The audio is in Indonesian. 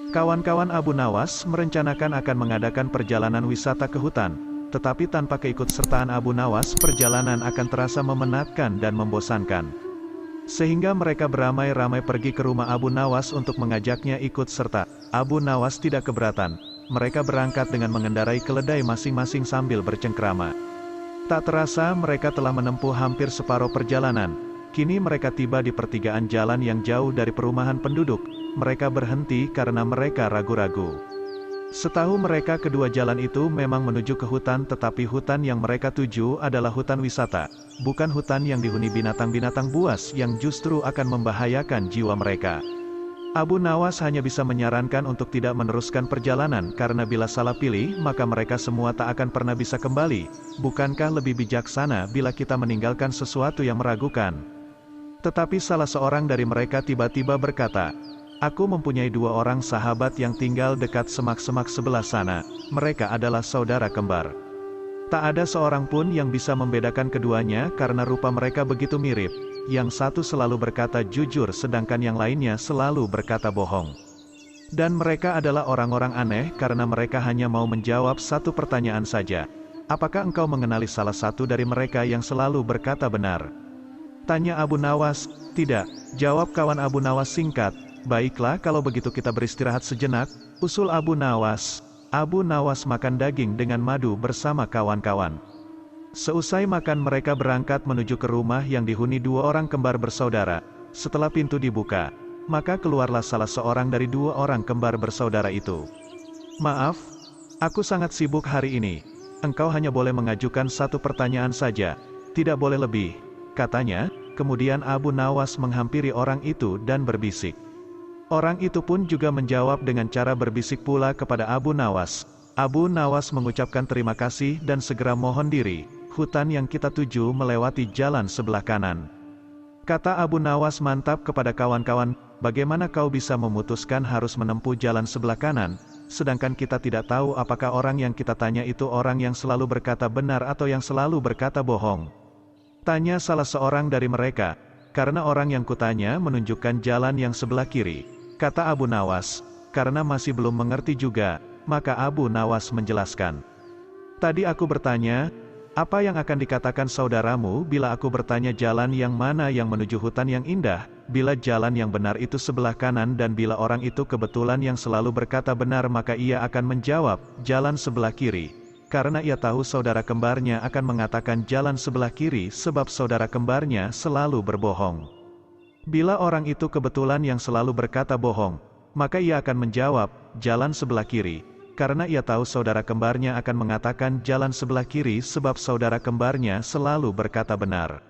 Kawan-kawan Abu Nawas merencanakan akan mengadakan perjalanan wisata ke hutan, tetapi tanpa keikutsertaan Abu Nawas perjalanan akan terasa memenatkan dan membosankan. Sehingga mereka beramai-ramai pergi ke rumah Abu Nawas untuk mengajaknya ikut serta. Abu Nawas tidak keberatan, mereka berangkat dengan mengendarai keledai masing-masing sambil bercengkrama. Tak terasa mereka telah menempuh hampir separuh perjalanan. Kini mereka tiba di pertigaan jalan yang jauh dari perumahan penduduk. Mereka berhenti karena mereka ragu-ragu. Setahu mereka kedua jalan itu memang menuju ke hutan, tetapi hutan yang mereka tuju adalah hutan wisata, bukan hutan yang dihuni binatang-binatang buas yang justru akan membahayakan jiwa mereka. Abu Nawas hanya bisa menyarankan untuk tidak meneruskan perjalanan karena bila salah pilih maka mereka semua tak akan pernah bisa kembali. Bukankah lebih bijaksana bila kita meninggalkan sesuatu yang meragukan? Tetapi salah seorang dari mereka tiba-tiba berkata, "Aku mempunyai dua orang sahabat yang tinggal dekat semak-semak sebelah sana. Mereka adalah saudara kembar. Tak ada seorang pun yang bisa membedakan keduanya karena rupa mereka begitu mirip. Yang satu selalu berkata jujur sedangkan yang lainnya selalu berkata bohong. Dan mereka adalah orang-orang aneh karena mereka hanya mau menjawab satu pertanyaan saja. Apakah engkau mengenali salah satu dari mereka yang selalu berkata benar?" Tanya Abu Nawas. "Tidak," jawab kawan Abu Nawas singkat. "Baiklah kalau begitu kita beristirahat sejenak," usul Abu Nawas. Abu Nawas makan daging dengan madu bersama kawan-kawan. Seusai makan mereka berangkat menuju ke rumah yang dihuni dua orang kembar bersaudara. Setelah pintu dibuka, maka keluarlah salah seorang dari dua orang kembar bersaudara itu. "Maaf, aku sangat sibuk hari ini. Engkau hanya boleh mengajukan satu pertanyaan saja, tidak boleh lebih," katanya. Kemudian Abu Nawas menghampiri orang itu dan berbisik. Orang itu pun juga menjawab dengan cara berbisik pula kepada Abu Nawas. Abu Nawas mengucapkan terima kasih dan segera mohon diri. "Hutan yang kita tuju melewati jalan sebelah kanan." Kata Abu Nawas mantap kepada kawan-kawan, "Bagaimana kau bisa memutuskan harus menempuh jalan sebelah kanan, sedangkan kita tidak tahu apakah orang yang kita tanya itu orang yang selalu berkata benar atau yang selalu berkata bohong?" Tanya salah seorang dari mereka. "Karena orang yang kutanya menunjukkan jalan yang sebelah kiri," kata Abu Nawas. Karena masih belum mengerti juga, maka Abu Nawas menjelaskan. "Tadi aku bertanya, apa yang akan dikatakan saudaramu bila aku bertanya jalan yang mana yang menuju hutan yang indah? Bila jalan yang benar itu sebelah kanan dan bila orang itu kebetulan yang selalu berkata benar maka ia akan menjawab, jalan sebelah kiri. Karena ia tahu saudara kembarnya akan mengatakan jalan sebelah kiri sebab saudara kembarnya selalu berbohong. Bila orang itu kebetulan yang selalu berkata bohong, maka ia akan menjawab, jalan sebelah kiri. Karena ia tahu saudara kembarnya akan mengatakan jalan sebelah kiri sebab saudara kembarnya selalu berkata benar."